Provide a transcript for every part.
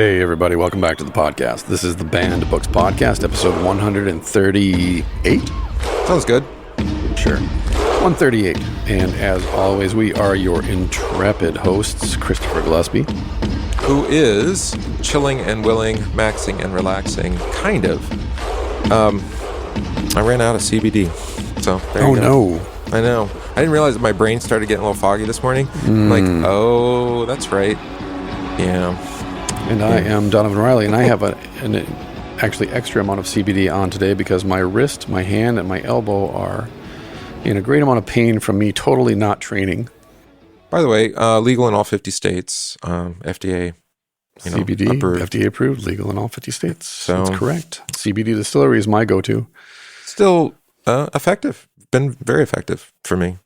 Hey everybody, welcome back to the podcast. This is the Banned Books Podcast, episode 138. Sounds good. Sure. 138. And as always, we are your intrepid hosts, Christopher Gillespie. Who is chilling and willing, maxing and relaxing, kind of. I ran out of CBD, so there you go. No. I know. I didn't realize that my brain started getting a little foggy this morning. I'm like, oh, that's right. Yeah. And I am Donovan Riley, and I have an actually extra amount of CBD on today because my wrist, my hand, and my elbow are in a great amount of pain from me totally not training. By the way, legal in all 50 states, FDA, CBD, approved. FDA approved, legal in all 50 states. So, that's correct. CBD Distillery is my go-to. Still effective. Been very effective for me.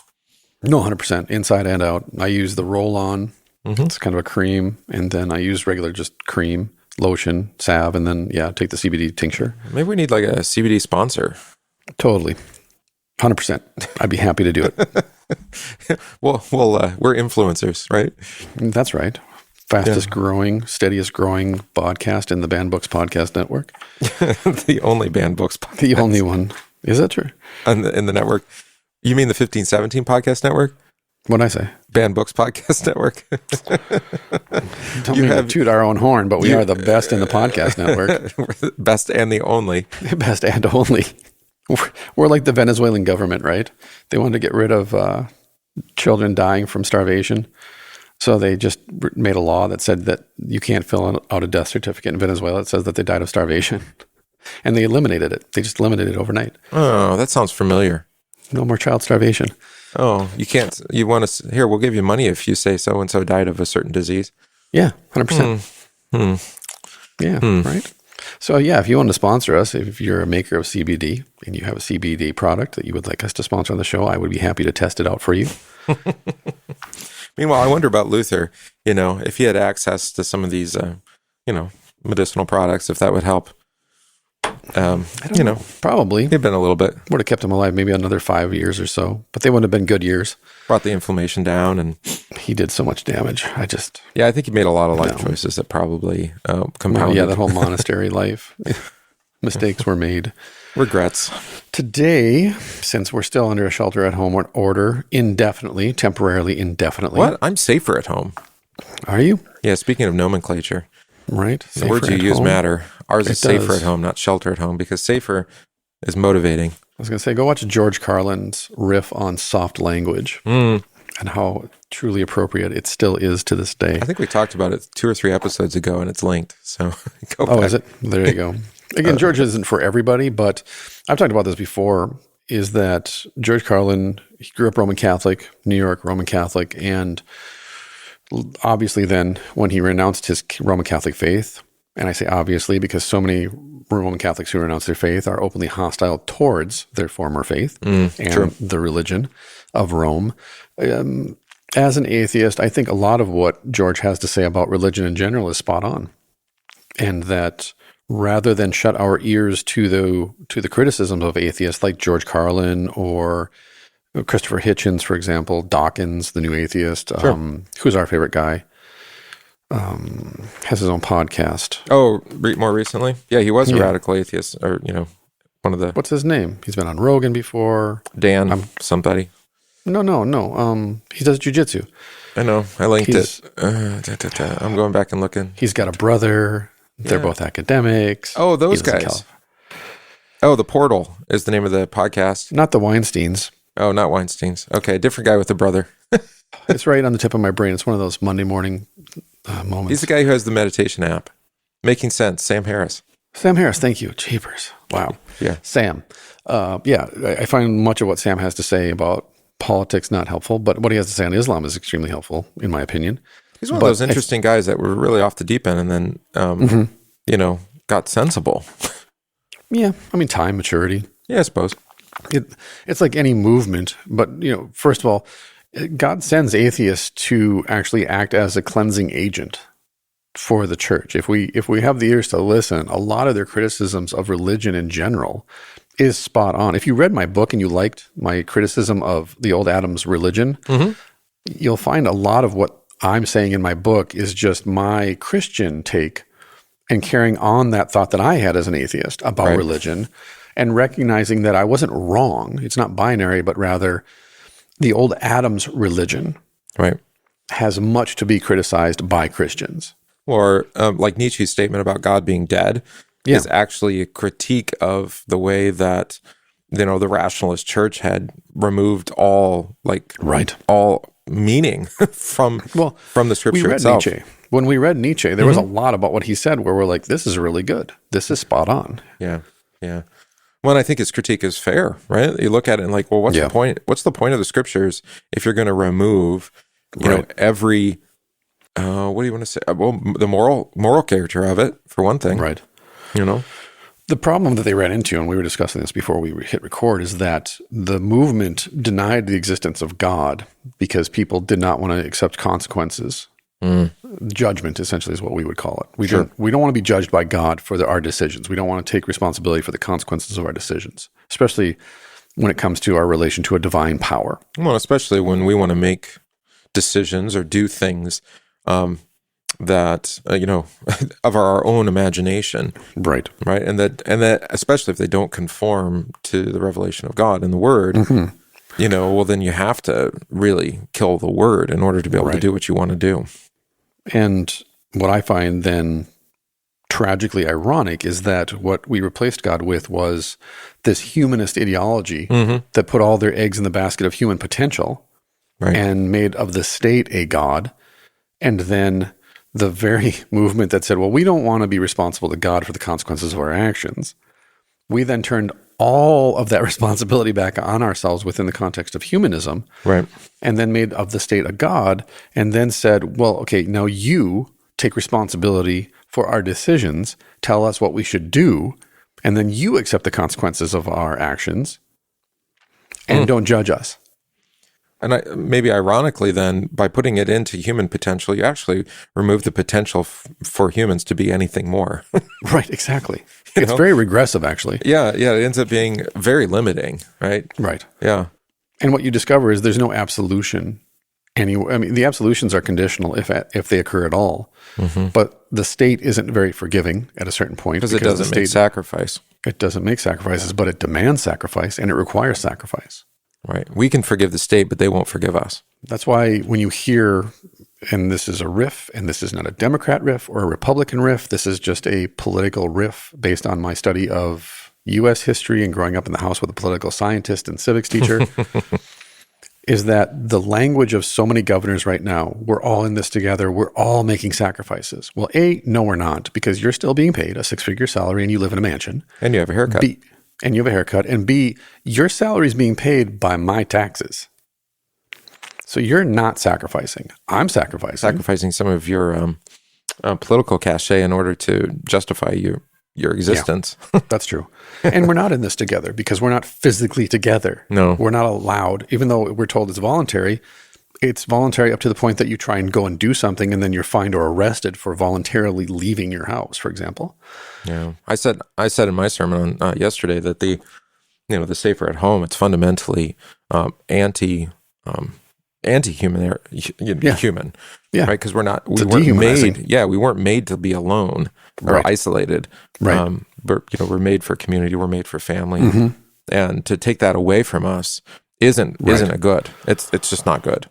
No, 100%, inside and out. I use the roll-on. Mm-hmm. It's kind of a cream, and then I use regular just cream, lotion, salve, and then, take the CBD tincture. Maybe we need like a CBD sponsor. Totally. 100%. I'd be happy to do it. Well, we're influencers, right? That's right. Fastest growing, steadiest growing podcast in the Banned Books Podcast Network. The only Banned Books podcast. The only one. Is that true? In the network. You mean the 1517 Podcast Network? What'd I say? Banned Books Podcast Network. Don't mean to toot our own horn, but we are the best in the podcast network. We're the best and the only. Best and only. We're like the Venezuelan government, right? They wanted to get rid of children dying from starvation. So they just made a law that said that you can't fill out a death certificate in Venezuela. It says that they died of starvation. And they eliminated it. They just eliminated it overnight. Oh, that sounds familiar. No more child starvation. Oh, you can't. You want to? Here, we'll give you money if you say so and so died of a certain disease. Yeah, 100%. Yeah, right. So if you want to sponsor us, if you're a maker of CBD and you have a CBD product that you would like us to sponsor on the show, I would be happy to test it out for you. Meanwhile, I wonder about Luther. If he had access to some of these, medicinal products, if that would help. I don't know. Probably. It'd been a little bit. Would have kept him alive maybe another 5 years or so, but they wouldn't have been good years. Brought the inflammation down, and he did so much damage. I think he made a lot of life choices that probably compounded. That whole monastery life. Mistakes were made. Regrets. Today, since we're still under a shelter-at-home order temporarily indefinitely. What? I'm safer at home. Are you? Yeah, speaking of nomenclature. Right. The words you use matter. Ours is safer at home, not shelter at home, because safer is motivating. I was going to say, go watch George Carlin's riff on soft language and how truly appropriate it still is to this day. I think we talked about it 2 or 3 episodes ago, and it's linked. So go back. Oh, is it? There you go. Again, George isn't for everybody, but I've talked about this before, is that George Carlin, he grew up Roman Catholic, New York Roman Catholic, and obviously then when he renounced his Roman Catholic faith, and I say obviously because so many Roman Catholics who renounce their faith are openly hostile towards their former faith and the religion of Rome. As an atheist, I think a lot of what George has to say about religion in general is spot on. And that rather than shut our ears to the criticisms of atheists like George Carlin or Christopher Hitchens, for example, Dawkins, the new atheist, who's our favorite guy, has his own podcast. Oh, more recently? Yeah, he was a radical atheist, or, one of the... What's his name? He's been on Rogan before. Dan, somebody. No. He does jiu-jitsu. I know. I linked it. I'm going back and looking. He's got a brother. They're both academics. Oh, those guys. Oh, The Portal is the name of the podcast. Not the Weinsteins. Oh, not Weinsteins. Okay, different guy with a brother. It's right on the tip of my brain. It's one of those Monday morning moments. He's the guy who has the meditation app. Making Sense, Sam Harris. Sam Harris, thank you. Jeepers. Wow. Yeah. Sam. I find much of what Sam has to say about politics not helpful, but what he has to say on Islam is extremely helpful, in my opinion. He's one of those interesting guys that were really off the deep end and then, got sensible. Yeah. I mean, time, maturity. Yeah, I suppose. It's like any movement, but, first of all, God sends atheists to actually act as a cleansing agent for the church. If we have the ears to listen, a lot of their criticisms of religion in general is spot on. If you read my book and you liked my criticism of the old Adam's religion, you'll find a lot of what I'm saying in my book is just my Christian take and carrying on that thought that I had as an atheist about Right. religion, and recognizing that I wasn't wrong. It's not binary, but rather the old Adam's religion Right. has much to be criticized by Christians. Or like Nietzsche's statement about God being dead Yeah. is actually a critique of the way that, the rationalist church had removed all Right. all meaning from the scripture We read itself. Nietzsche. When we read Nietzsche, there was a lot about what he said where we're like, this is really good. This is spot on. Yeah. Yeah. Well, I think his critique is fair, right? You look at it and like, well, what's the point? What's the point of the scriptures if you're going to remove, every, what do you want to say? Well, the moral character of it, for one thing. Right. The problem that they ran into, and we were discussing this before we hit record, is that the movement denied the existence of God because people did not want to accept consequences. Judgment, essentially, is what we would call it. We don't want to be judged by God for our decisions. We don't want to take responsibility for the consequences of our decisions, especially when it comes to our relation to a divine power. Well, especially when we want to make decisions or do things that of our own imagination, right? And that especially if they don't conform to the revelation of God in the Word, well, then you have to really kill the Word in order to be able to do what you want to do. And what I find then tragically ironic is that what we replaced God with was this humanist ideology that put all their eggs in the basket of human potential and made of the state a God. And then the very movement that said, well, we don't want to be responsible to God for the consequences of our actions. We then turned all of that responsibility back on ourselves within the context of humanism, and then made of the state a God, and then said, well, okay, now you take responsibility for our decisions, tell us what we should do, and then you accept the consequences of our actions, and don't judge us. And maybe ironically then, by putting it into human potential, you actually remove the potential for humans to be anything more. Right, exactly. It's very regressive, actually. Yeah, it ends up being very limiting, right? Right. Yeah. And what you discover is there's no absolution anywhere. I mean, the absolutions are conditional if they occur at all. But the state isn't very forgiving at a certain point. Because it doesn't make sacrifice. It doesn't make sacrifices, but it demands sacrifice, and it requires sacrifice. Right. We can forgive the state, but they won't forgive us. That's why when you hear, and this is a riff, and this is not a Democrat riff or a Republican riff, this is just a political riff based on my study of U.S. history and growing up in the house with a political scientist and civics teacher, is that the language of so many governors right now, we're all in this together, we're all making sacrifices. Well, A, no, we're not, because you're still being paid a six-figure salary and you live in a mansion. And you have a haircut. B, and you have a haircut. And B, your salary is being paid by my taxes. So you're not sacrificing. I'm sacrificing. Sacrificing some of your political cachet in order to justify your existence. Yeah, that's true. And we're not in this together because we're not physically together. No. We're not allowed, even though we're told it's voluntary up to the point that you try and go and do something and then you're fined or arrested for voluntarily leaving your house, for example. Yeah. I said in my sermon yesterday that the safer at home, it's fundamentally anti-human, human, right? Because we weren't made to be alone or isolated. Right. But we're made for community. We're made for family, and to take that away from us isn't a good. It's just not good.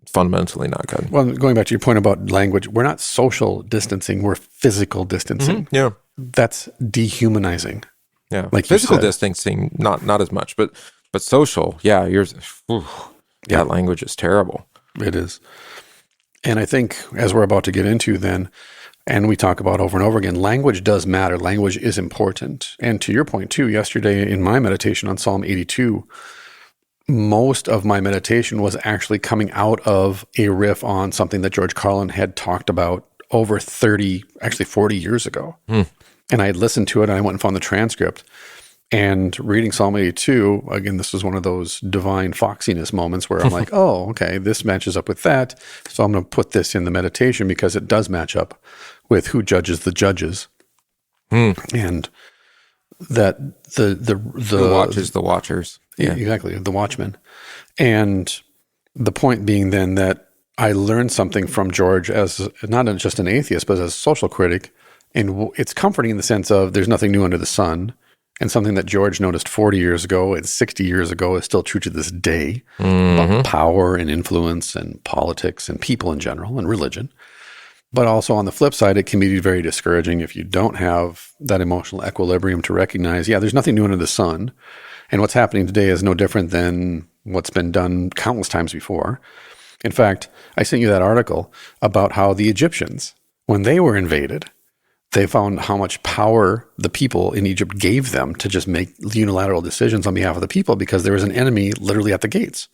It's fundamentally not good. Well, going back to your point about language, we're not social distancing. We're physical distancing. Yeah, that's dehumanizing. Yeah, like physical distancing, not as much, but social. Yeah, that language is terrible. It is. And I think as we're about to get into then, and we talk about over and over again, language does matter. Language is important. And to your point too, yesterday in my meditation on Psalm 82, most of my meditation was actually coming out of a riff on something that George Carlin had talked about over 40 years ago. And I had listened to it and I went and found the transcript. And reading Psalm 82, again, this was one of those divine foxiness moments where I'm like, oh, okay, this matches up with that. So I'm going to put this in the meditation because it does match up with who judges the judges. And that the watches the watchers. Yeah, exactly, the watchmen. And the point being then that I learned something from George as not just an atheist, but as a social critic And it's comforting in the sense of there's nothing new under the sun. And something that George noticed 40 years ago and 60 years ago is still true to this day about power and influence and politics and people in general and religion. But also on the flip side, it can be very discouraging if you don't have that emotional equilibrium to recognize, there's nothing new under the sun. And what's happening today is no different than what's been done countless times before. In fact, I sent you that article about how the Egyptians, when they were invaded, they found how much power the people in Egypt gave them to just make unilateral decisions on behalf of the people because there was an enemy literally at the gates.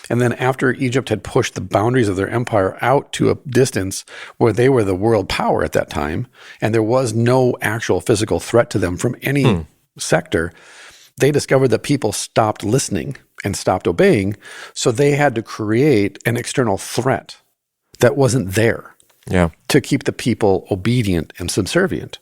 And then after Egypt had pushed the boundaries of their empire out to a distance where they were the world power at that time, and there was no actual physical threat to them from any sector, they discovered that people stopped listening and stopped obeying, so they had to create an external threat that wasn't there. To keep the people obedient and subservient.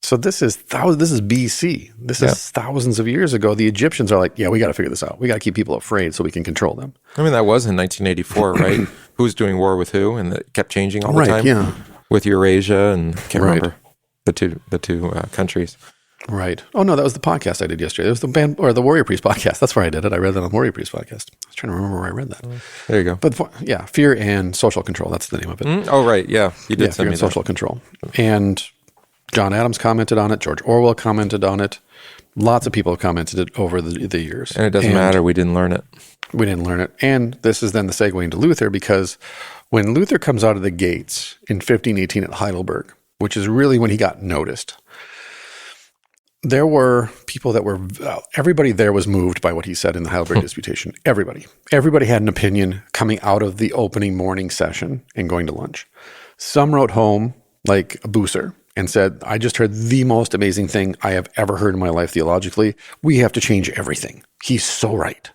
So this is BC. This is thousands of years ago. The Egyptians are like, we got to figure this out. We got to keep people afraid so we can control them. I mean, that was in 1984, right? Who was doing war with who, and it kept changing all the time. Yeah, with Eurasia and can't remember the two countries. Right. Oh no, that was the podcast I did yesterday. It was the band or the Warrior Priest podcast. That's where I did it. I read that on the Warrior Priest podcast. I was trying to remember where I read that. There you go. But fear and social control. That's the name of it. Oh right, yeah, you did send me that. Social control. And John Adams commented on it. George Orwell commented on it. Lots of people have commented it over the years. And it doesn't matter. We didn't learn it. We didn't learn it. And this is then the segue into Luther, because when Luther comes out of the gates in 1518 at Heidelberg, which is really when he got noticed, there were people that were, everybody there was moved by what he said in the Heidelberg Disputation. Everybody had an opinion coming out of the opening morning session and going to lunch. Some wrote home like a Bucer and said, I just heard the most amazing thing I have ever heard in my life theologically. We have to change everything. He's so right.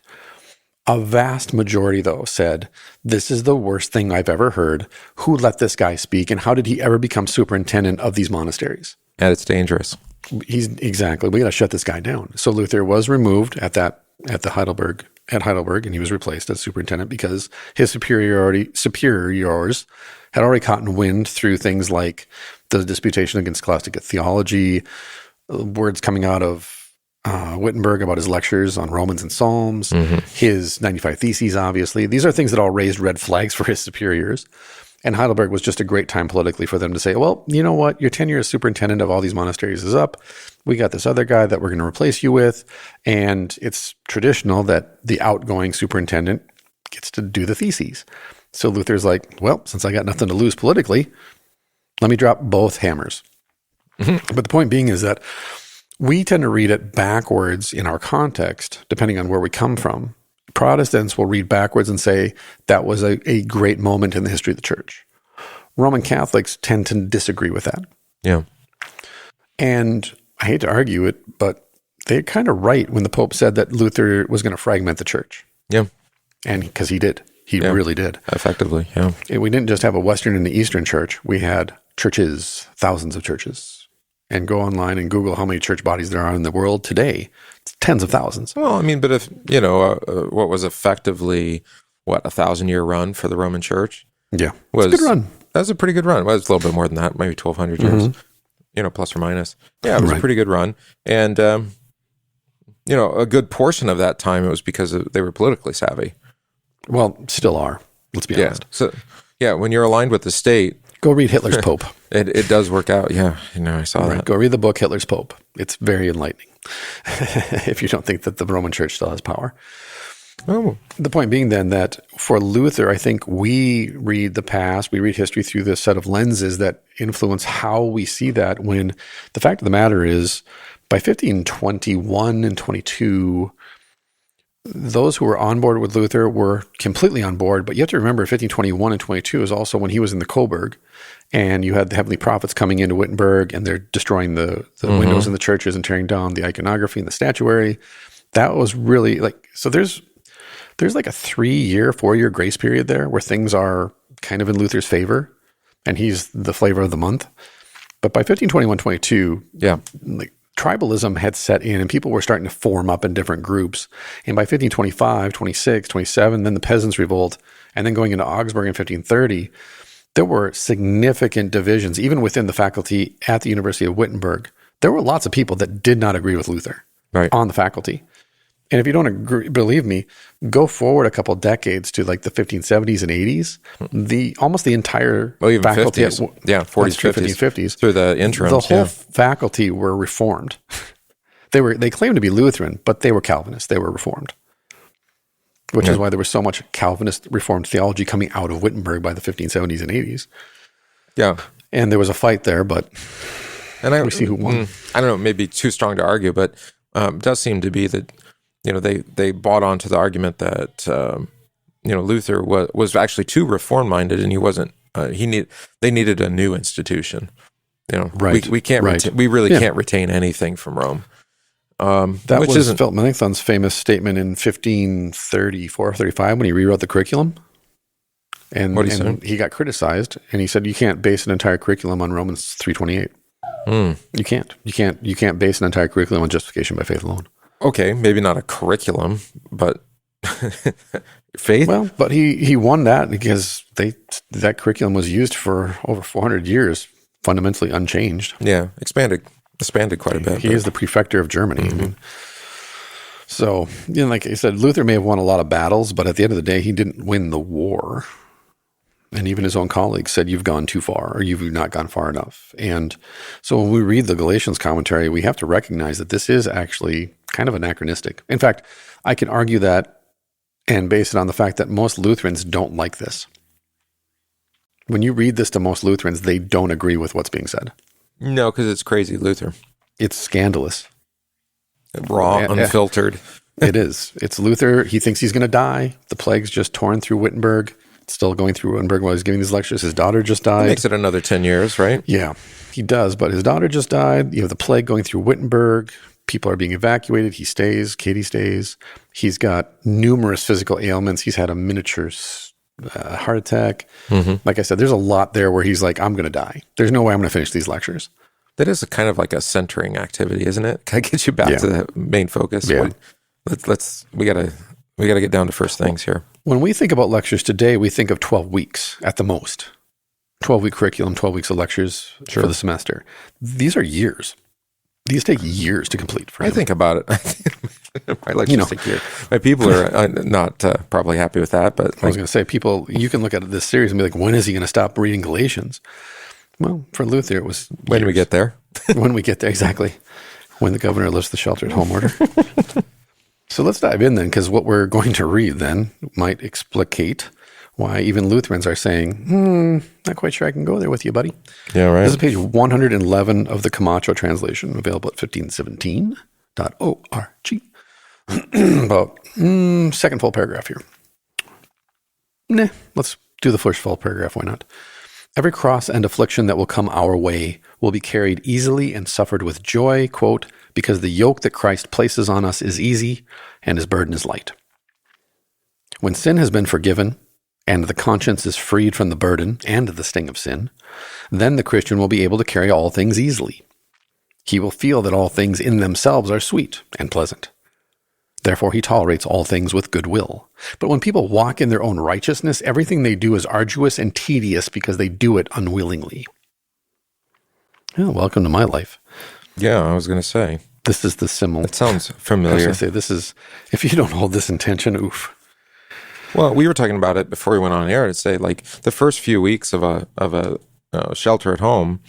A vast majority, though, said, this is the worst thing I've ever heard. Who let this guy speak? And how did he ever become superintendent of these monasteries? And it's dangerous. Exactly. We got to shut this guy down. So Luther was removed at Heidelberg, and he was replaced as superintendent because his superiors had already gotten wind through things like the disputation against scholastic theology, words coming out of Wittenberg about his lectures on Romans and Psalms, his 95 Theses, obviously. These are things that all raised red flags for his superiors. And Heidelberg was just a great time politically for them to say, well, you know what? Your tenure as superintendent of all these monasteries is up. We got this other guy that we're going to replace you with. And it's traditional that the outgoing superintendent gets to do the theses. So Luther's like, well, since I got nothing to lose politically, let me drop both hammers. But the point being is that we tend to read it backwards in our context, depending on where we come from. Protestants will read backwards and say that was a great moment in the history of the church. Roman Catholics tend to disagree with that. Yeah. And I hate to argue it, but they're kind of right when the Pope said that Luther was going to fragment the church. Yeah. And because he did. He really did. Effectively, yeah. And we didn't just have a Western and an Eastern church. We had churches, thousands of churches. And go online and Google how many church bodies there are in the world today. It's tens of thousands. Well, I mean, but if, what was effectively, 1,000-year run for the Roman Church? Yeah. It's a good run. That was a pretty good run. Well, it's a little bit more than that, maybe 1,200 years, plus or minus. Yeah, it was a pretty good run. And, a good portion of that time, it was because they were politically savvy. Well, still are. Let's be honest. So, when you're aligned with the state, go read Hitler's Pope. It does work out. Yeah, I saw that. Go read the book Hitler's Pope. It's very enlightening. If you don't think that the Roman Church still has power. Oh. The point being then that for Luther, I think we read the past, we read history through this set of lenses that influence how we see that, when the fact of the matter is by 1521 and 22, those who were on board with Luther were completely on board, but you have to remember 1521 and 22 is also when he was in the Coburg, and you had the heavenly prophets coming into Wittenberg, and they're destroying the windows in the churches and tearing down the iconography and the statuary. That was really so there's like a 4-year grace period there where things are kind of in Luther's favor, and he's the flavor of the month. But by 1521, 22, tribalism had set in and people were starting to form up in different groups. And by 1525, 26, 27, then the Peasants' Revolt, and then going into Augsburg in 1530, there were significant divisions, even within the faculty at the University of Wittenberg. There were lots of people that did not agree with Luther on the faculty. And if you don't agree, believe me, go forward a couple decades to like the 1570s and 80s, almost the entire even faculty 50s. 40s, 50s. Through the interims. The whole faculty were Reformed. They claimed to be Lutheran, but they were Calvinists. They were Reformed. Which is why there was so much Calvinist Reformed theology coming out of Wittenberg by the 1570s and 80s. Yeah. And there was a fight there, but we see who won. I don't know, maybe too strong to argue, but it does seem to be that, they bought onto the argument that, Luther was actually too reform-minded, and he wasn't, they needed a new institution. We can't, we really can't retain anything from Rome. That was Philip Melanchthon's famous statement in 1534, 35 when he rewrote the curriculum. And he got criticized, and he said, you can't base an entire curriculum on Romans 3:28. You can't. You can't base an entire curriculum on justification by faith alone. Okay, maybe not a curriculum, but faith? Well, but he won that because that curriculum was used for over 400 years, fundamentally unchanged. Yeah, expanded quite a bit. He is the prefector of Germany. Mm-hmm. I mean, so, like I said, Luther may have won a lot of battles, but at the end of the day, he didn't win the war. And even his own colleagues said, you've gone too far, or you've not gone far enough. And so when we read the Galatians commentary, we have to recognize that this is actually kind of anachronistic. In fact, I can argue that and base it on the fact that most Lutherans don't like this. When you read this to most Lutherans, they don't agree with what's being said. No, because it's crazy Luther. It's scandalous. Raw, unfiltered. It is. It's Luther. He thinks he's going to die. The plague's just torn through Wittenberg. It's still going through Wittenberg while he's giving these lectures. His daughter just died. He makes it another 10 years, right? Yeah, he does. But his daughter just died. You have the plague going through Wittenberg. People are being evacuated. He stays. Katie stays. He's got numerous physical ailments. He's had a miniature heart attack. Mm-hmm. Like I said, there's a lot there where he's like, I'm going to die. There's no way I'm going to finish these lectures. That is kind of like a centering activity, isn't it? Can I get you back to the main focus? Yeah. We gotta get down to first things here. When we think about lectures today, we think of 12 weeks at the most. 12-week curriculum, 12 weeks of lectures for the semester. These are years. These take years to complete. I think about it. My lectures take years. My people are not probably happy with that. But I was going to say, people, you can look at this series and be like, when is he going to stop reading Galatians? Well, for Luther, it was years. When we get there. When we get there, exactly. When the governor lifts the shelter at home order. So let's dive in then, because what we're going to read then might explicate why even Lutherans are saying, not quite sure I can go there with you, buddy. Yeah, right. This is page 111 of the Camacho translation, available at 1517.org. About second full paragraph here. Let's do the first full paragraph. Why not? Every cross and affliction that will come our way will be carried easily and suffered with joy, quote, because the yoke that Christ places on us is easy and his burden is light. When sin has been forgiven and the conscience is freed from the burden and the sting of sin, then the Christian will be able to carry all things easily. He will feel that all things in themselves are sweet and pleasant. Therefore, he tolerates all things with good will. But when people walk in their own righteousness, everything they do is arduous and tedious because they do it unwillingly. Oh, welcome to my life. Yeah, I was going to say. This is the Simul. It sounds familiar. I was going to say, this is, if you don't hold this intention, oof. Well, we were talking about it before we went on air to say, like, the first few weeks of a shelter at home,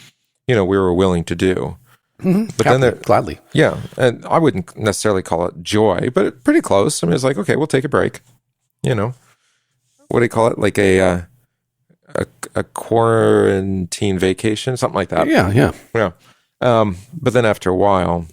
we were willing to do. Mm-hmm. But then gladly. Yeah. And I wouldn't necessarily call it joy, but pretty close. I mean, it's like, okay, we'll take a break. What do you call it? Like a quarantine vacation, something like that. Yeah. But then after a while,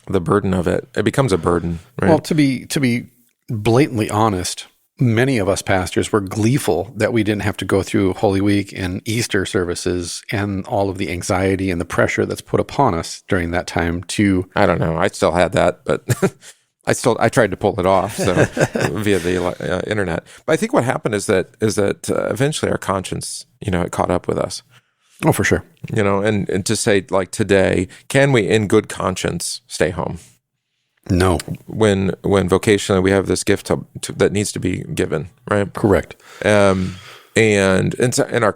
the burden of it becomes a burden, right? Well, to be blatantly honest, many of us pastors were gleeful that we didn't have to go through Holy Week and Easter services and all of the anxiety and the pressure that's put upon us during that time to... I don't know. I still had that, but I tried to pull it off via the internet. But I think what happened is that eventually our conscience, it caught up with us. Oh, for sure. And to say, like, today, can we in good conscience stay home? No. When vocationally we have this gift that needs to be given, right? Correct. and our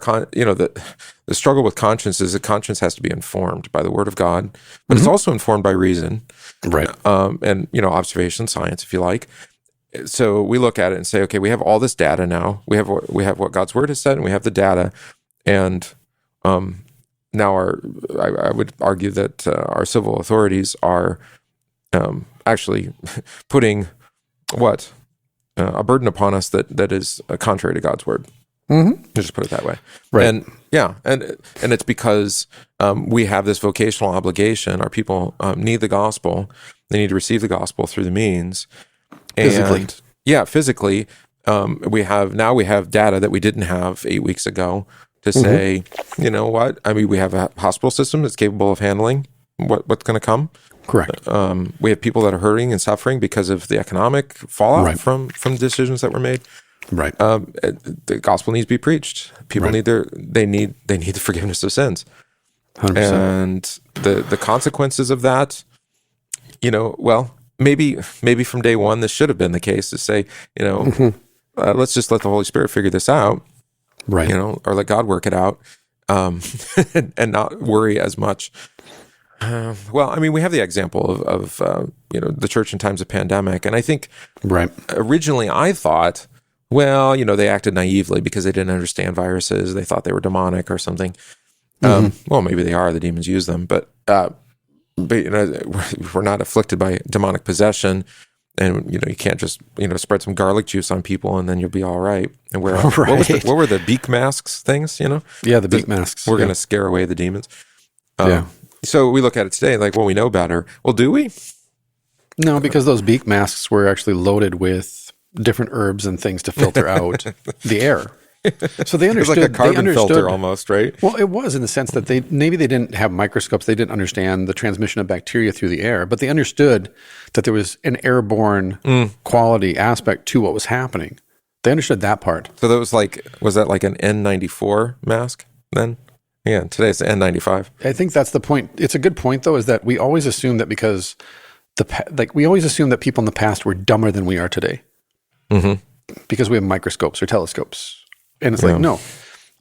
the struggle with conscience is that conscience has to be informed by the Word of God, but it's also informed by reason, Right. And observation, science, if you like. So we look at it and say, okay, we have all this data now. We have what God's Word has said, and we have the data, and now I would argue that our civil authorities are actually putting a burden upon us that is contrary to God's Word. Mm-hmm. Just put it that way. Right. And it's because we have this vocational obligation. Our people need the gospel. They need to receive the gospel through the means. Physically. Physically. We have data that we didn't have 8 weeks ago to say, you know what? I mean, we have a hospital system that's capable of handling what's going to come. Correct. We have people that are hurting and suffering because of the economic fallout from decisions that were made. Right. The gospel needs to be preached. People need the forgiveness of sins. 100%. And the consequences of that, maybe from day one this should have been the case, to say, let's just let the Holy Spirit figure this out. Right. Or let God work it out, and not worry as much. We have the example of the church in times of pandemic, and I think originally I thought, they acted naively because they didn't understand viruses. They thought they were demonic or something. Maybe they are. The demons use them, but we're not afflicted by demonic possession, and you can't just spread some garlic juice on people and then you'll be all right. And what were the beak masks things? Yeah, the beak masks. We're going to scare away the demons. So we look at it today like, well, we know better. Well, do we? No, because those beak masks were actually loaded with different herbs and things to filter out the air. So they understood. It was like a carbon filter almost, right? Well, it was in the sense that they didn't have microscopes. They didn't understand the transmission of bacteria through the air, but they understood that there was an airborne quality aspect to what was happening. They understood that part. So that was that like an N94 mask then? Yeah, today it's the N95. I think that's the point. It's a good point, though, is that we always assume that because we always assume that people in the past were dumber than we are today, because we have microscopes or telescopes. And it's like, no,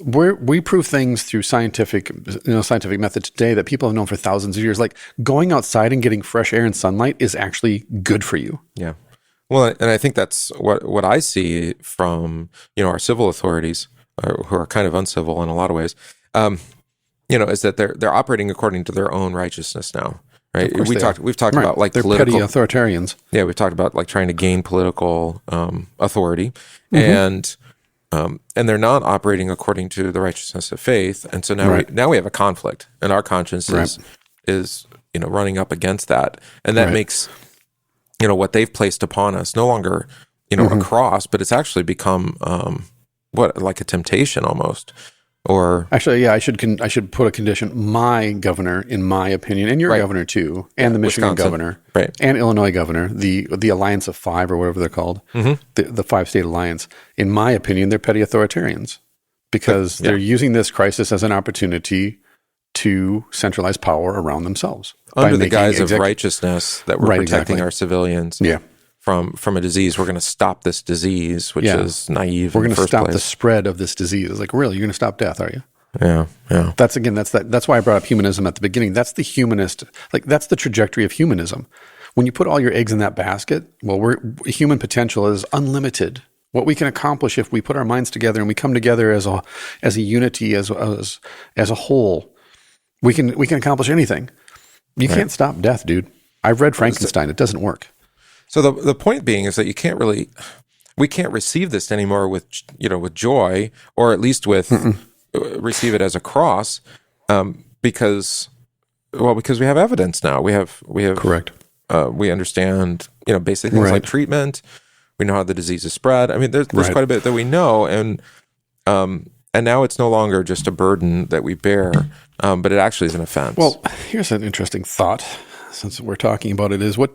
we prove things through scientific method today that people have known for thousands of years. Like going outside and getting fresh air and sunlight is actually good for you. Yeah. Well, and I think that's what I see from, our civil authorities, who are kind of uncivil in a lot of ways, is that they're operating according to their own righteousness now. Right. We've talked about like they're political petty authoritarians. Yeah. We've talked about like trying to gain political authority, and they're not operating according to the righteousness of faith, and so now we have a conflict, and our conscience is running up against that, and that makes what they've placed upon us no longer a cross, but it's actually become like a temptation almost. Or actually, yeah, I should put a condition. My governor, in my opinion, and your governor too, and the Michigan governor, and Illinois governor, the Alliance of Five or whatever they're called, the 5-state alliance. In my opinion, they're petty authoritarians because they're using this crisis as an opportunity to centralize power around themselves under the guise of righteousness that we're protecting our civilians. Yeah. From a disease. We're going to stop this disease, which is naive. We're going to stop the spread of this disease. It's like, really, you're going to stop death, are you? Yeah. That's why I brought up humanism at the beginning. That's the humanist, that's the trajectory of humanism. When you put all your eggs in that basket, well, human potential is unlimited. What we can accomplish if we put our minds together and we come together as a unity, as a whole, we can accomplish anything. You can't stop death, dude. I've read Frankenstein. It doesn't work. So the point being is that we can't receive this anymore with joy, or at least with receive it as a cross, because we have evidence now. We have correct. We understand basic things like treatment. We know how the disease is spread. I mean, there's quite a bit that we know, and now it's no longer just a burden that we bear, but it actually is an offense. Well, here's an interesting thought. Since we're talking about it, is what.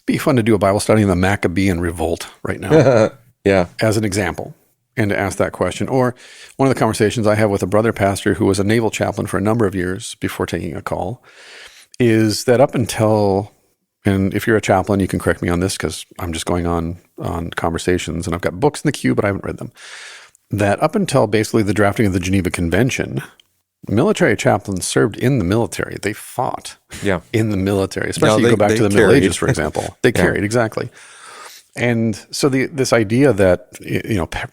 Be fun to do a Bible study on the Maccabean revolt right now. As an example, and to ask that question. Or one of the conversations I have with a brother pastor who was a naval chaplain for a number of years before taking a call is that up until, and if you're a chaplain, you can correct me on this because I'm just going on conversations and I've got books in the queue, but I haven't read them. that up until basically the drafting of the Geneva Convention, military chaplains served in the military. They fought in the military, especially you go back to the Middle Ages, for example. They carried, exactly. And so this idea that,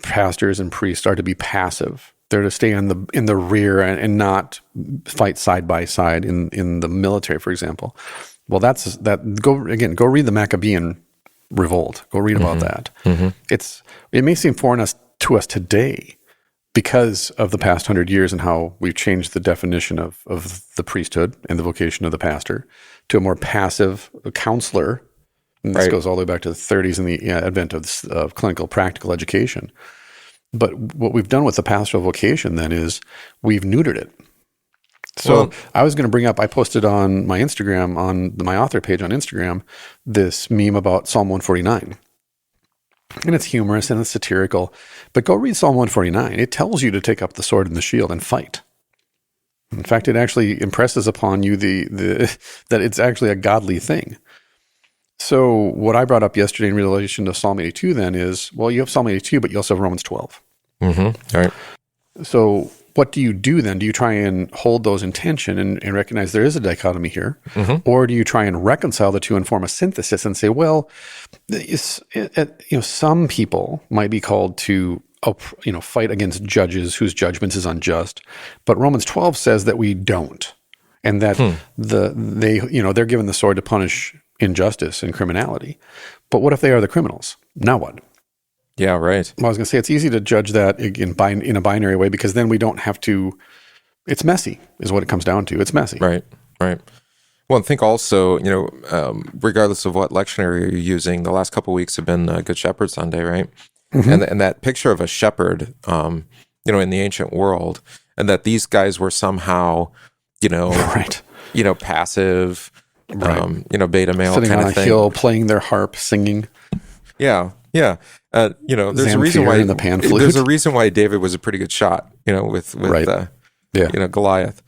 pastors and priests are to be passive, they're to stay in the rear and not fight side by side in the military, for example. Well, go read the Maccabean revolt. Go read about that. Mm-hmm. It may seem foreign to us today because of the past 100 years and how we've changed the definition of the priesthood and the vocation of the pastor to a more passive counselor. And this goes all the way back to the 30s and the advent of clinical practical education. But what we've done with the pastoral vocation then is we've neutered it. So I was going to bring up, I posted on my Instagram, on my author page on Instagram, this meme about Psalm 149. And it's humorous and it's satirical. But go read Psalm 149. It tells you to take up the sword and the shield and fight. In fact, it actually impresses upon you that it's actually a godly thing. So what I brought up yesterday in relation to Psalm 82 then is, you have Psalm 82, but you also have Romans 12. Mm-hmm. All right. So what do you do then? Do you try and hold those in tension and recognize there is a dichotomy here? Mm-hmm. Or do you try and reconcile the two and form a synthesis and say, some people might be called to fight against judges whose judgments is unjust, but Romans 12 says that we don't, and that they're given the sword to punish injustice and criminality. But what if they are the criminals? Now what? Yeah, right. Well, I was going to say it's easy to judge that in a binary way because then we don't have to. It's messy, is what it comes down to. It's messy. Right. Well, and think also, regardless of what lectionary you're using, the last couple of weeks have been Good Shepherd Sunday, right? Mm-hmm. And that picture of a shepherd, in the ancient world, and that these guys were somehow, passive, beta male sitting kind on of a thing. hill, playing their harp, singing. Yeah. There's a reason why the pan flute. There's a reason why David was a pretty good shot, with Goliath,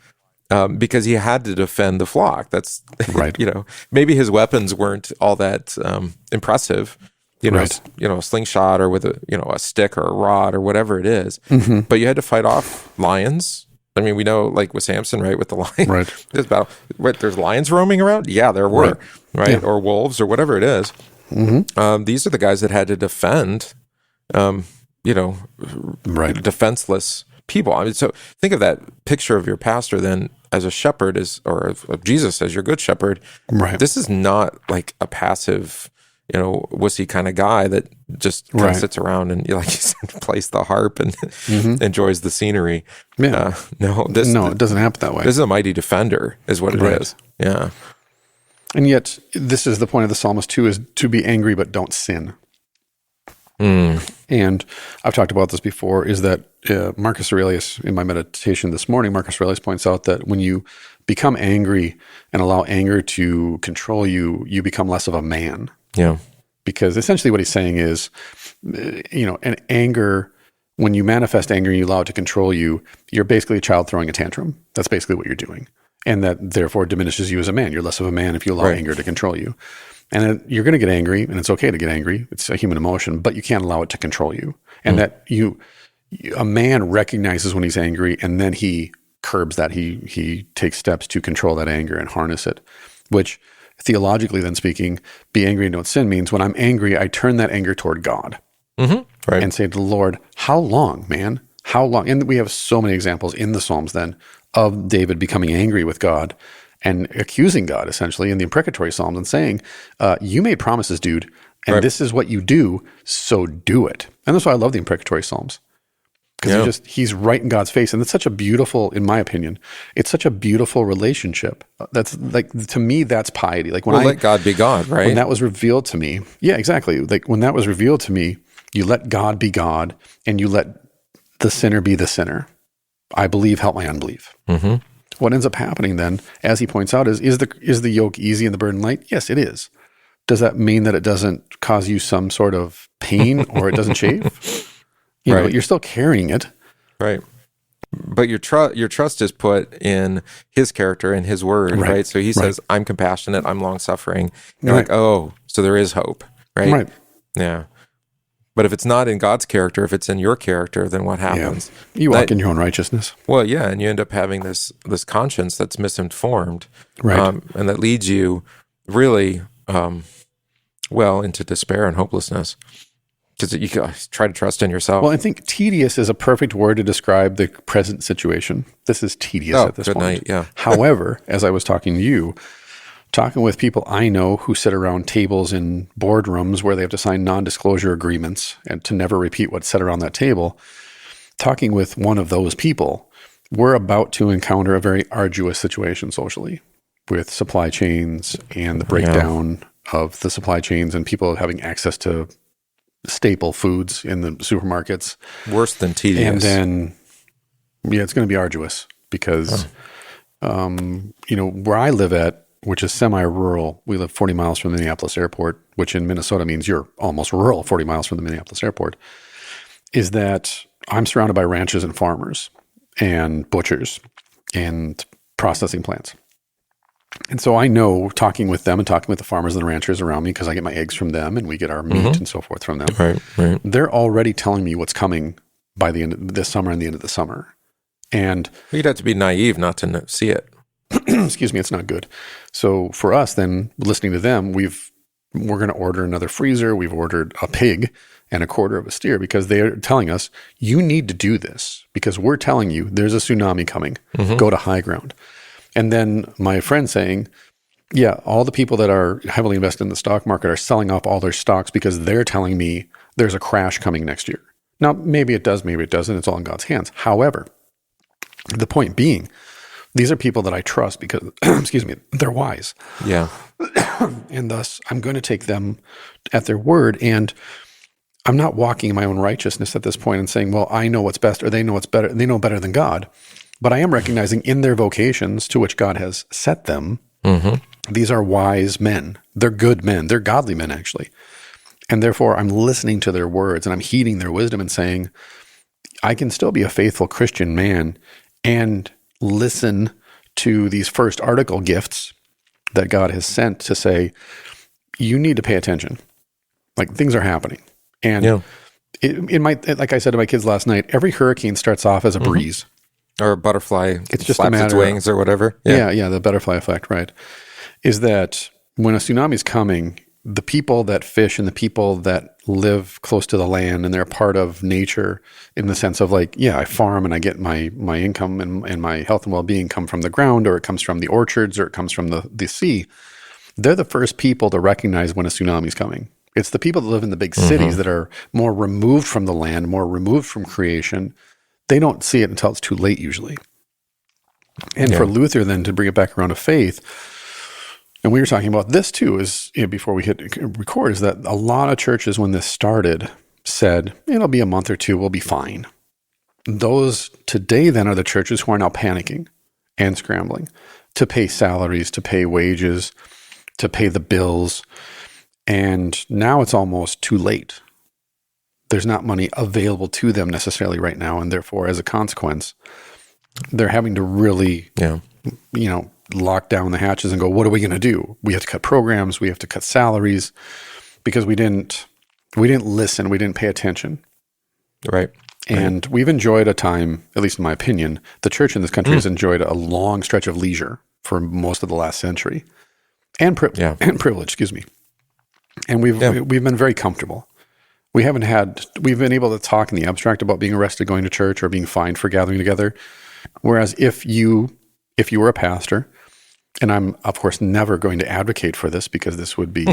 because he had to defend the flock. That's right. Maybe his weapons weren't all that impressive, a slingshot or with a stick or a rod or whatever it is. Mm-hmm. But you had to fight off lions. I mean, we know, like with Samson, right, with the lion. Right. There's lions roaming around? Yeah, there were, right? Yeah. Or wolves or whatever it is. Mm-hmm. These are the guys that had to defend, defenseless people. I mean, so think of that picture of your pastor then as a shepherd, or of Jesus as your good shepherd. Right. This is not like a passive, wussy kind of guy that just kind of sits around and, like you said, plays the harp and enjoys the scenery. Yeah. It doesn't happen that way. This is a mighty defender, is what it is. Yeah. And yet, this is the point of the psalmist too, is to be angry but don't sin. And I've talked about this before, is that Marcus Aurelius, in my meditation this morning, Marcus Aurelius points out that when you become angry and allow anger to control you, you become less of a man. Yeah. Because essentially what he's saying is, an anger, when you manifest anger and you allow it to control you, you're basically a child throwing a tantrum. That's basically what you're doing. And that therefore diminishes you as a man. You're less of a man if you allow anger to control you. And you're going to get angry, and it's okay to get angry. It's a human emotion, but you can't allow it to control you. And that a man recognizes when he's angry, and then he curbs that. He takes steps to control that anger and harness it, which theologically then speaking, be angry and don't sin means when I'm angry, I turn that anger toward God and say to the Lord, how long, man? How long? And we have so many examples in the Psalms then of David becoming angry with God and accusing God essentially in the Imprecatory Psalms and saying, you made promises, dude, and this is what you do, so do it. And that's why I love the Imprecatory Psalms. Because he's right in God's face. And it's such a beautiful, in my opinion, it's such a beautiful relationship. That's like, to me, that's piety. Like when let God be God, right? When that was revealed to me. Yeah, exactly. Like when that was revealed to me, you let God be God and you let the sinner be the sinner. I believe, help my unbelief. Mm-hmm. What ends up happening then, as he points out, is the yoke easy and the burden light? Yes, it is. Does that mean that it doesn't cause you some sort of pain or it doesn't chafe? You know, you're still carrying it. Right. But your trust is put in his character and his word, right? So he says, I'm compassionate, I'm long-suffering. You're like, oh, so there is hope, right? Right. Yeah. But if it's not in God's character, if it's in your character, then what happens? You walk in your own righteousness. Well, yeah, and you end up having this conscience that's misinformed, Right. and that leads you really, into despair and hopelessness, because you try to trust in yourself. Well, I think tedious is a perfect word to describe the present situation. This is tedious at this point. Night, yeah. However, as I was talking to you, talking with people I know who sit around tables in boardrooms where they have to sign non-disclosure agreements and to never repeat what's said around that table, talking with one of those people, we're about to encounter a very arduous situation socially with supply chains and the breakdown of the supply chains and people having access to staple foods in the supermarkets. Worse than tedious. And then, it's going to be arduous because, where I live at, which is semi-rural, we live 40 miles from the Minneapolis airport, which in Minnesota means you're almost rural, 40 miles from the Minneapolis airport, is that I'm surrounded by ranches and farmers and butchers and processing plants. And so I know, talking with them and talking with the farmers and the ranchers around me, because I get my eggs from them and we get our meat and so forth from them. Right. They're already telling me what's coming by the end of this summer and the end of the summer. And you'd have to be naive not to see it. Excuse me, it's not good. So for us, then listening to them, we're going to order another freezer. We've ordered a pig and a quarter of a steer because they're telling us you need to do this because we're telling you there's a tsunami coming. Go to high ground. And then my friend saying, all the people that are heavily invested in the stock market are selling off all their stocks because they're telling me there's a crash coming next year. Now, maybe it does, maybe it doesn't. It's all in God's hands. However, the point being, these are people that I trust because, they're wise. Yeah. And thus, I'm going to take them at their word. And I'm not walking in my own righteousness at this point and saying, well, I know what's best or they know what's better. They know better than God. But I am recognizing in their vocations to which God has set them, these are wise men. They're good men. They're godly men, actually. And therefore, I'm listening to their words and I'm heeding their wisdom and saying, I can still be a faithful Christian man and listen to these first article gifts that God has sent to say, you need to pay attention. Like, things are happening. And it might, like I said to my kids last night, every hurricane starts off as a breeze. Or a butterfly. It's just flaps a matter its wings or whatever. Yeah, the butterfly effect, right? Is that when a tsunami is coming, the people that fish and the people that live close to the land and they're part of nature in the sense of like, I farm and I get my income and my health and well-being come from the ground, or it comes from the orchards, or it comes from the sea. They're the first people to recognize when a tsunami is coming. It's the people that live in the big cities that are more removed from the land, more removed from creation. They don't see it until it's too late usually. And for Luther then to bring it back around to faith, and we were talking about this too, is before we hit record, is that a lot of churches when this started said, it'll be a month or two, we'll be fine. Those today then are the churches who are now panicking and scrambling to pay salaries, to pay wages, to pay the bills. And now it's almost too late. There's not money available to them necessarily right now. And therefore, as a consequence, they're having to really, lock down the hatches and go, what are we going to do? We have to cut programs. We have to cut salaries because we didn't listen. We didn't pay attention. Right. And we've enjoyed a time, at least in my opinion, the church in this country has enjoyed a long stretch of leisure for most of the last century and privilege, excuse me. And we've been very comfortable. We've been able to talk in the abstract about being arrested going to church or being fined for gathering together. Whereas if you were a pastor, and I'm of course never going to advocate for this because this would be,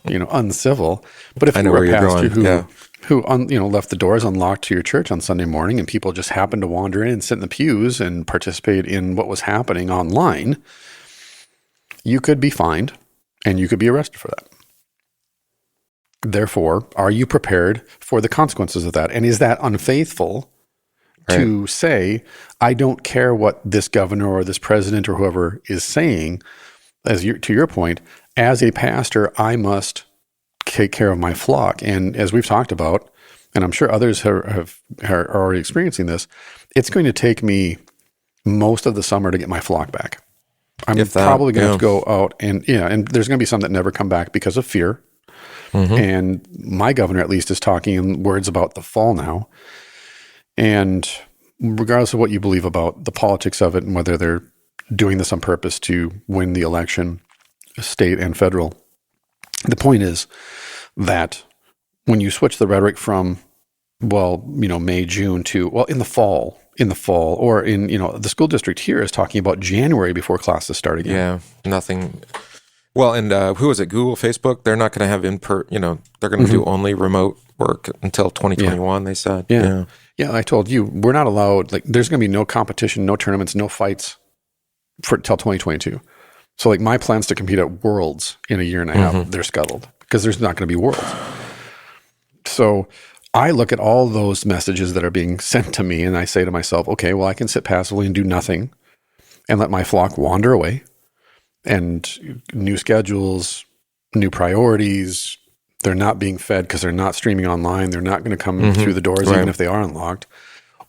uncivil. But if you were a pastor who left the doors unlocked to your church on Sunday morning and people just happened to wander in and sit in the pews and participate in what was happening online, you could be fined and you could be arrested for that. Therefore, are you prepared for the consequences of that? And is that unfaithful to say, I don't care what this governor or this president or whoever is saying, to your point, as a pastor, I must take care of my flock. And as we've talked about, and I'm sure others are already experiencing this, it's going to take me most of the summer to get my flock back. I'm probably going to have to go out and there's going to be some that never come back because of fear. And my governor, at least, is talking in words about the fall now. And regardless of what you believe about the politics of it and whether they're doing this on purpose to win the election, state and federal, the point is that when you switch the rhetoric from, May, June to, in the fall, or in, the school district here is talking about January before classes start again. Yeah, nothing. Well, and who is it? Google, Facebook? They're not going to have they're going to do only remote work until 2021, they said. Yeah. I told you, we're not allowed, there's going to be no competition, no tournaments, no fights till 2022. So my plans to compete at Worlds in a year and a half, they're scuttled because there's not going to be Worlds. So I look at all those messages that are being sent to me and I say to myself, okay, well, I can sit passively and do nothing and let my flock wander away. And new schedules, new priorities, they're not being fed because they're not streaming online. They're not going to come through the doors, even if they are unlocked.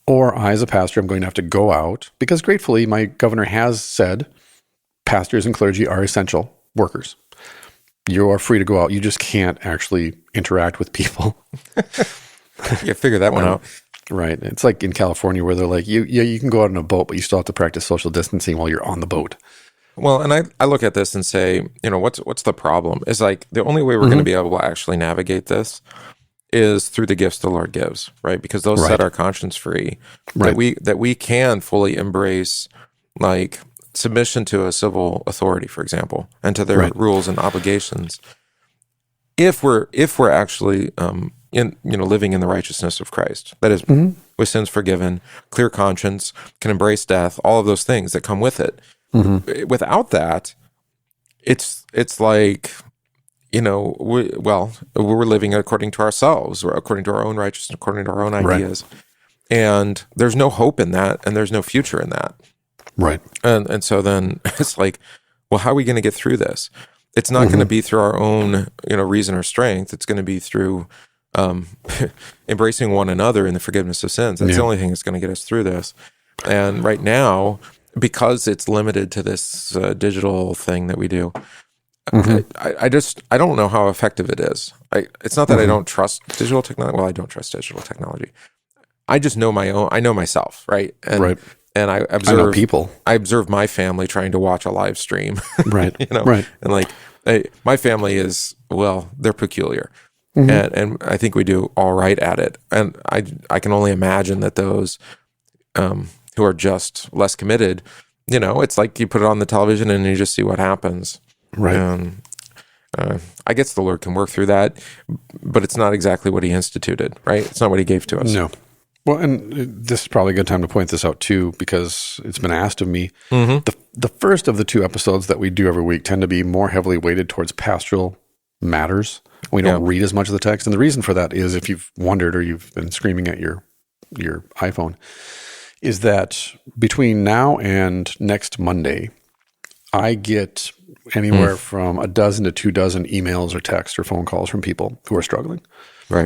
Or I, as a pastor, I'm going to have to go out because gratefully my governor has said pastors and clergy are essential workers. You are free to go out. You just can't actually interact with people. You figure that one out. Right. It's like in California where they're like, you can go out on a boat, but you still have to practice social distancing while you're on the boat. Well, and I look at this and say, what's the problem? It's the only way we're going to be able to actually navigate this is through the gifts the Lord gives, right? Because those set our conscience free. Right. That we can fully embrace submission to a civil authority, for example, and to their rules and obligations. If we're actually living in the righteousness of Christ, that is, with sins forgiven, clear conscience, can embrace death, all of those things that come with it. Without that, it's like, we're living according to ourselves, or according to our own righteousness, according to our own ideas. And there's no hope in that, and there's no future in that. Right. And so then it's like, well, how are we going to get through this? It's not going to be through our own, reason or strength. It's going to be through embracing one another in the forgiveness of sins. That's the only thing that's going to get us through this. And right now, because it's limited to this digital thing that we do, I don't know how effective it is. It's not that I don't trust digital technology. Well, I don't trust digital technology. I just know I know myself, right? And I observe people. I observe my family trying to watch a live stream, right? And my family is, they're peculiar, and I think we do all right at it. And I can only imagine that those who are just less committed, it's like you put it on the television and you just see what happens. Right. I guess the Lord can work through that, but it's not exactly what He instituted, right? It's not what He gave to us. No. Well, and this is probably a good time to point this out too, because it's been asked of me. The first of the two episodes that we do every week tend to be more heavily weighted towards pastoral matters. We don't read as much of the text. And the reason for that is, if you've wondered or you've been screaming at your iPhone, is that between now and next Monday, I get anywhere from a dozen to 2 dozen emails or texts or phone calls from people who are struggling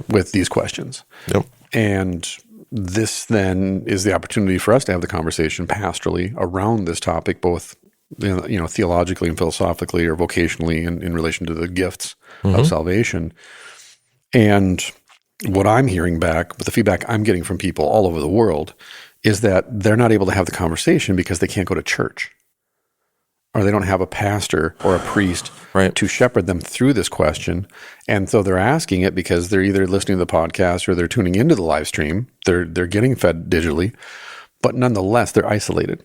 with these questions. Yep. And this then is the opportunity for us to have the conversation pastorally around this topic, both theologically and philosophically, or vocationally in relation to the gifts of salvation. And what I'm hearing back, with the feedback I'm getting from people all over the world, is that they're not able to have the conversation because they can't go to church, or they don't have a pastor or a priest to shepherd them through this question. And so they're asking it because they're either listening to the podcast or they're tuning into the live stream. They're getting fed digitally, but nonetheless, they're isolated.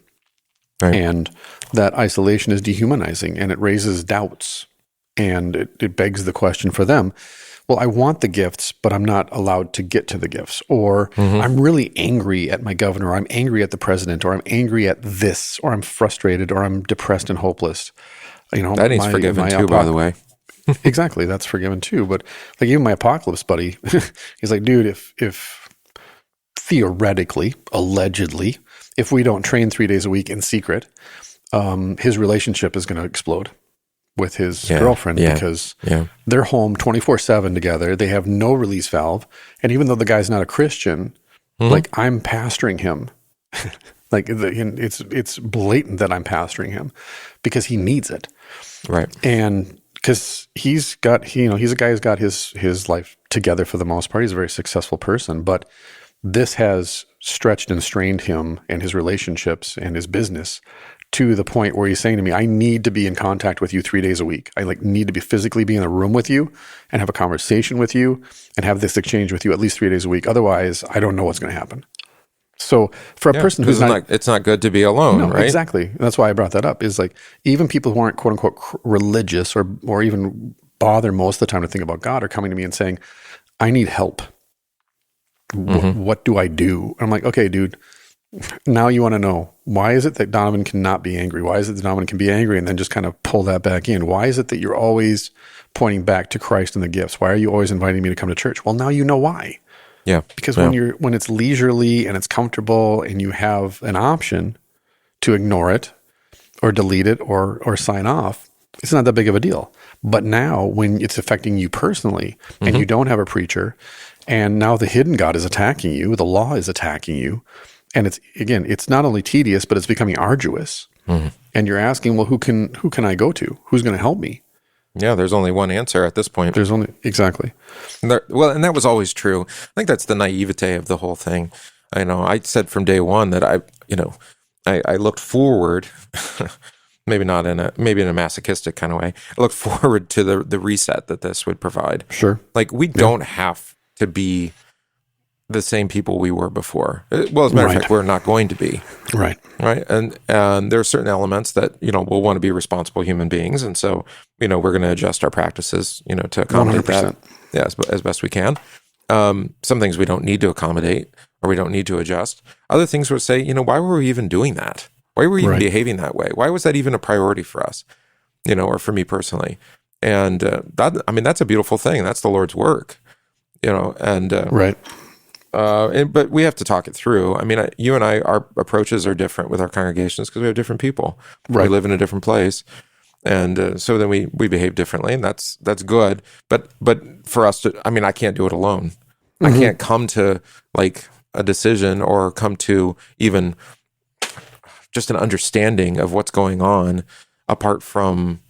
Right. And that isolation is dehumanizing, and it raises doubts, and it begs the question for them, well, I want the gifts, but I'm not allowed to get to the gifts. Or I'm really angry at my governor, or I'm angry at the president, or I'm angry at this, or I'm frustrated, or I'm depressed and hopeless. That needs forgiven too, by the way. Exactly, that's forgiven too. But even my apocalypse buddy, he's like, dude, if theoretically, allegedly, if we don't train 3 days a week in secret, his relationship is going to explode with his girlfriend because they're home 24/7 together. They have no release valve. And even though the guy's not a Christian, I'm pastoring him. It's blatant that I'm pastoring him because he needs it. Right. And because he's a guy who's got his life together for the most part. He's a very successful person, but this has stretched and strained him and his relationships and his business to the point where he's saying to me, I need to be in contact with you 3 days a week. I need to be physically be in a room with you and have a conversation with you and have this exchange with you at least 3 days a week. Otherwise, I don't know what's going to happen. So for a person who's not, it's not good to be alone, right? Exactly. That's why I brought that up, is like, even people who aren't quote unquote religious or even bother most of the time to think about God are coming to me and saying, I need help. What do I do? I'm like, okay, dude, now you want to know, why is it that Donovan cannot be angry? Why is it that Donovan can be angry and then just kind of pull that back in? Why is it that you're always pointing back to Christ and the gifts? Why are you always inviting me to come to church? Well, now you know why. Yeah. Because when it's leisurely and it's comfortable and you have an option to ignore it or delete it or sign off, it's not that big of a deal. But now when it's affecting you personally and you don't have a preacher, and now the hidden God is attacking you, the law is attacking you, and it's not only tedious, but it's becoming arduous. And you're asking, well, who can I go to? Who's going to help me? Yeah, there's only one answer at this point. Exactly. And that was always true. I think that's the naivete of the whole thing. I said from day one that I looked forward, maybe in a masochistic kind of way. I looked forward to the reset that this would provide. Sure. Like, we don't have to be the same people we were before. Well, as a matter of fact, we're not going to be. Right. Right. And there are certain elements that, we'll want to be responsible human beings. And so, we're going to adjust our practices, to accommodate 100%. That as best we can. Some things we don't need to accommodate or we don't need to adjust. Other things would say, why were we even doing that? Why were we even behaving that way? Why was that even a priority for us, or for me personally? And that's a beautiful thing. That's the Lord's work, right. But we have to talk it through. You and I, our approaches are different with our congregations because we have different people. Right. We live in a different place. And so then we behave differently, and that's good. But for us to, I can't do it alone. I can't come to like a decision or come to even just an understanding of what's going on apart from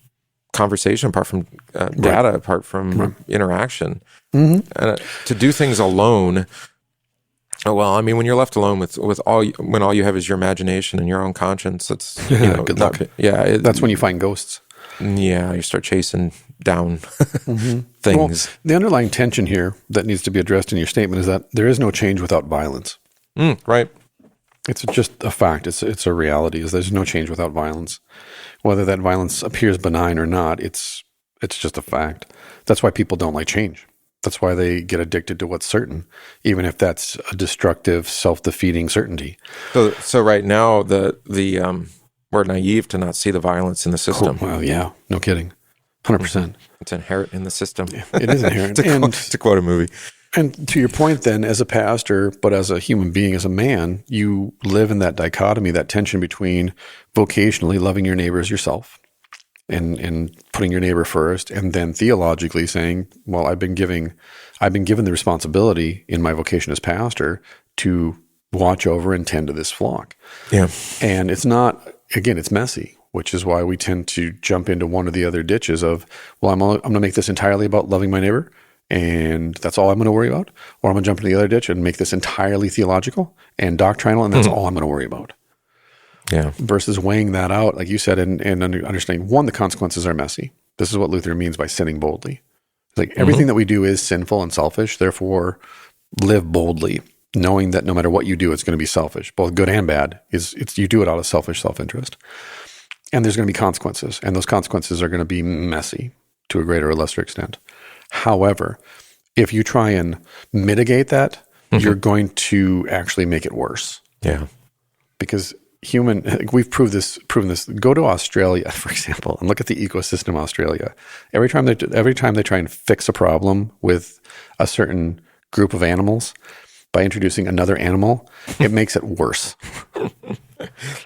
conversation, apart from data, apart from interaction. And to do things alone. Well, when you're left alone with when all you have is your imagination and your own conscience, it's good luck. That's when you find ghosts. Yeah, you start chasing down things. Well, the underlying tension here that needs to be addressed in your statement is that there is no change without violence. Right. It's just a fact. It's a reality. Is there's no change without violence. Whether that violence appears benign or not, it's just a fact. That's why people don't like change. That's why they get addicted to what's certain, even if that's a destructive, self-defeating certainty. So right now, we're naive to not see the violence in the system. Oh, well, yeah, no kidding, 100%. It's inherent in the system. It is inherent. to quote a movie. And to your point, then, as a pastor, but as a human being, as a man, you live in that dichotomy, that tension between vocationally loving your neighbor as yourself, and putting your neighbor first, and then theologically saying, well, I've been given the responsibility in my vocation as pastor to watch over and tend to this flock. Yeah. And it's messy, which is why we tend to jump into one or the other ditches of, well, I'm going to make this entirely about loving my neighbor, and that's all I'm going to worry about. Or I'm going to jump into the other ditch and make this entirely theological and doctrinal, and that's all I'm going to worry about. Yeah. Versus weighing that out, like you said, and understanding, one, the consequences are messy. This is what Luther means by sinning boldly. Like everything that we do is sinful and selfish, therefore live boldly, knowing that no matter what you do, it's going to be selfish, both good and bad. You do it out of selfish self-interest. And there's going to be consequences, and those consequences are going to be messy to a greater or lesser extent. However, if you try and mitigate that, you're going to actually make it worse. Yeah. Because we've proven this. Go to Australia, for example, and look at the ecosystem of Australia. Every time they try and fix a problem with a certain group of animals by introducing another animal, it makes it worse.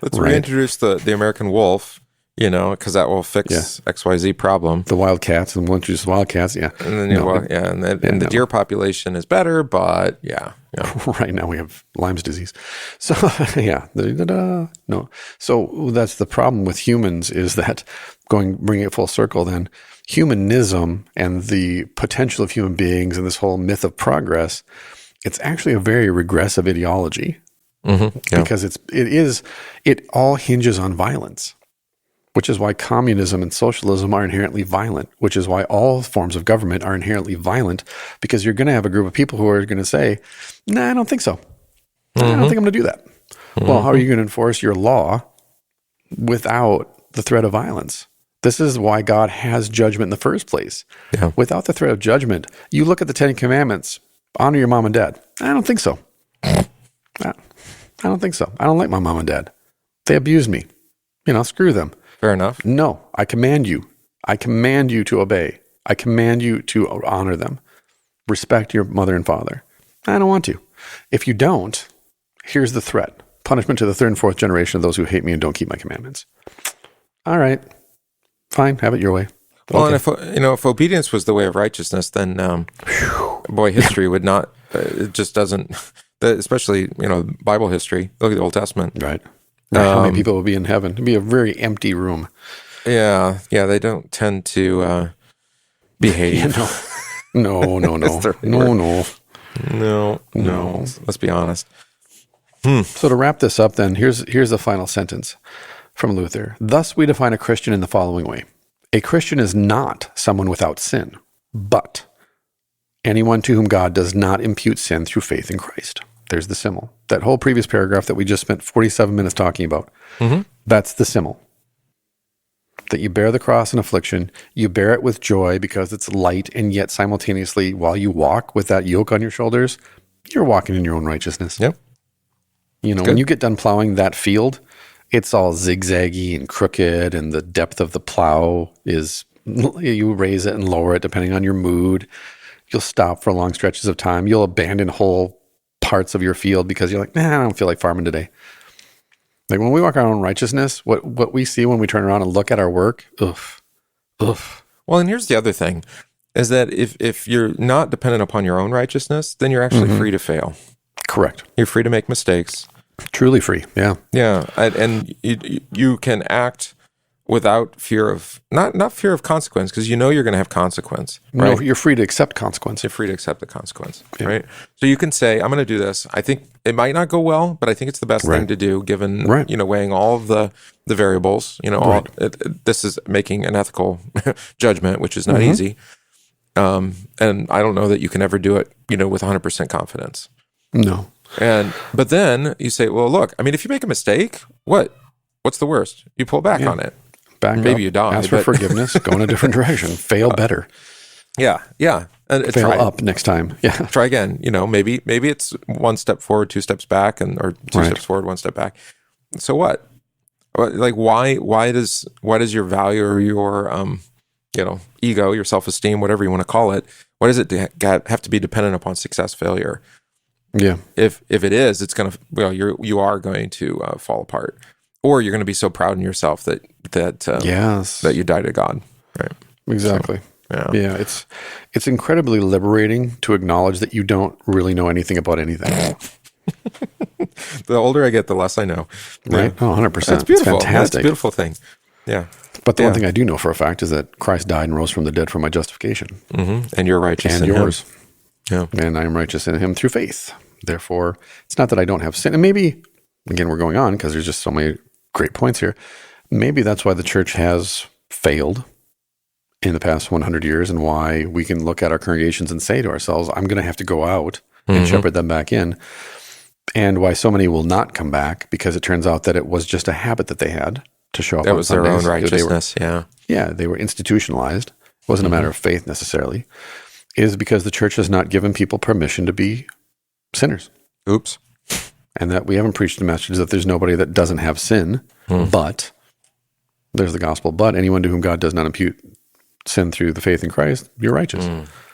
Let's reintroduce the American wolf, because that will fix XYZ problem. The wildcats and once you just wildcats, And then and the deer population is better, but Right now we have Lyme's disease. So no. So that's the problem with humans is that bringing it full circle then, humanism and the potential of human beings and this whole myth of progress, it's actually a very regressive ideology because it all hinges on violence, which is why communism and socialism are inherently violent, which is why all forms of government are inherently violent, because you're going to have a group of people who are going to say, nah, I don't think so. I don't think I'm going to do that. Well, how are you going to enforce your law without the threat of violence? This is why God has judgment in the first place. Yeah. Without the threat of judgment, you look at the 10 Commandments, honor your mom and dad. I don't think so. I don't think so. I don't like my mom and dad. They abuse me. Screw them. Fair enough. No, I command you. I command you to obey. I command you to honor them. Respect your mother and father. I don't want to. If you don't, here's the threat. Punishment to the third and fourth generation of those who hate me and don't keep my commandments. All right. Fine. Have it your way. Well, and if obedience was the way of righteousness, then history would not. It just doesn't. Especially Bible history. Look at the Old Testament. Right. How many people will be in heaven? It'd be a very empty room. Yeah. They don't tend to behave. No. Let's be honest. So to wrap this up, then here's the final sentence from Luther. Thus, we define a Christian in the following way: a Christian is not someone without sin, but anyone to whom God does not impute sin through faith in Christ. There's the simul. That whole previous paragraph that we just spent 47 minutes talking about, that's the simul. That you bear the cross in affliction, you bear it with joy because it's light, and yet simultaneously, while you walk with that yoke on your shoulders, you're walking in your own righteousness. Yep. When you get done plowing that field, it's all zigzaggy and crooked, and the depth of the plow is, you raise it and lower it depending on your mood. You'll stop for long stretches of time. You'll abandon whole parts of your field because you're like, I don't feel like farming today. Like when we walk our own righteousness, what we see when we turn around and look at our work, oof. Well, and here's the other thing, is that if you're not dependent upon your own righteousness, then you're actually free to fail. Correct. You're free to make mistakes. Truly free, yeah. Yeah, and you can act without fear of, not fear of consequence, because you're going to have consequence. Right? No, you're free to accept consequence. You're free to accept the consequence, right? So you can say, I'm going to do this. I think it might not go well, but I think it's the best thing to do given, weighing all of the variables. This is making an ethical judgment, which is not easy. And I don't know that you can ever do it, with 100% confidence. No. But then you say, well, look, if you make a mistake, what's the worst? You pull back on it. Maybe up, you die. Ask for forgiveness. Go in a different direction. Fail better. Yeah. And fail up next time. Yeah. Try again. Maybe it's one step forward, 2 steps back, or two steps forward, 1 step back. So what? Like why does your value or your ego, your self-esteem, whatever you want to call it, why does it have to be dependent upon success, failure? Yeah. If it is, it's going to you are going to fall apart, or you're going to be so proud in yourself that you die to God. Right. Exactly. So, yeah. It's incredibly liberating to acknowledge that you don't really know anything about anything. The older I get, the less I know. Right? Oh, 100%. That's beautiful. It's fantastic. That's a beautiful thing. Yeah. But the one thing I do know for a fact is that Christ died and rose from the dead for my justification. And you're righteous and in yours. Him. Yeah. And I am righteous in him through faith. Therefore, it's not that I don't have sin. And maybe, again, we're going on because there's just so many great points here. Maybe that's why the church has failed in the past 100 years and why we can look at our congregations and say to ourselves, I'm going to have to go out and shepherd them back in. And why so many will not come back, because it turns out that it was just a habit that they had to show up that on was Sundays. Their own righteousness, they were institutionalized. It wasn't a matter of faith necessarily. It is because the church has not given people permission to be sinners. Oops. And that we haven't preached the message that there's nobody that doesn't have sin, but there's the gospel, but anyone to whom God does not impute sin through the faith in Christ, you're righteous.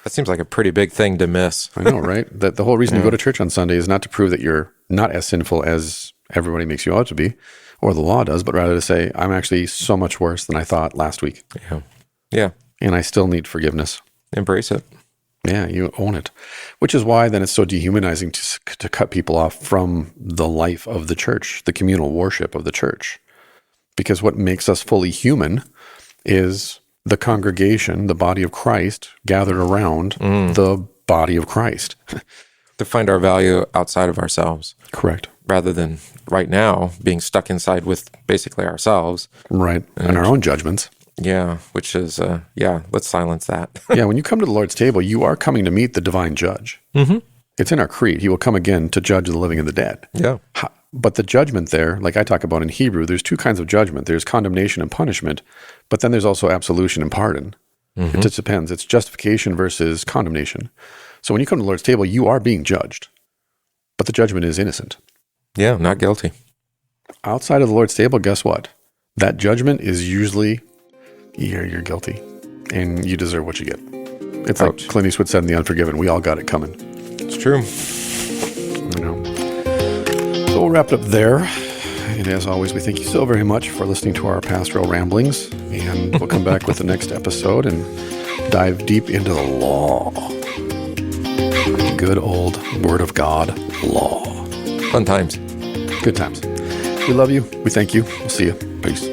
That seems like a pretty big thing to miss. I know, right? That the whole reason you go to church on Sunday is not to prove that you're not as sinful as everybody makes you out to be, or the law does, but rather to say, I'm actually so much worse than I thought last week. Yeah. Yeah. And I still need forgiveness. Embrace it. Yeah, you own it. Which is why then it's so dehumanizing to cut people off from the life of the church, the communal worship of the church. Because what makes us fully human is the congregation, the body of Christ, gathered around the body of Christ. To find our value outside of ourselves. Correct. Rather than right now being stuck inside with basically ourselves. Right. And our own judgments. Yeah, which is, let's silence that. Yeah, when you come to the Lord's table, you are coming to meet the divine judge. Mm-hmm. It's in our creed. He will come again to judge the living and the dead. Yeah. But the judgment there, like I talk about in Hebrew, there's two kinds of judgment. There's condemnation and punishment, but then there's also absolution and pardon. Mm-hmm. It just depends. It's justification versus condemnation. So when you come to the Lord's table, you are being judged, but the judgment is innocent. Yeah, not guilty. Outside of the Lord's table, guess what? That judgment is usually, you're guilty, and you deserve what you get. It's Ouch. Like Clint Eastwood said in The Unforgiven, we all got it coming. It's true. So we'll wrap it up there. And as always, we thank you so very much for listening to our pastoral ramblings. And we'll come back with the next episode and dive deep into the law. Good old Word of God law. Fun times. Good times. We love you. We thank you. We'll see you. Peace.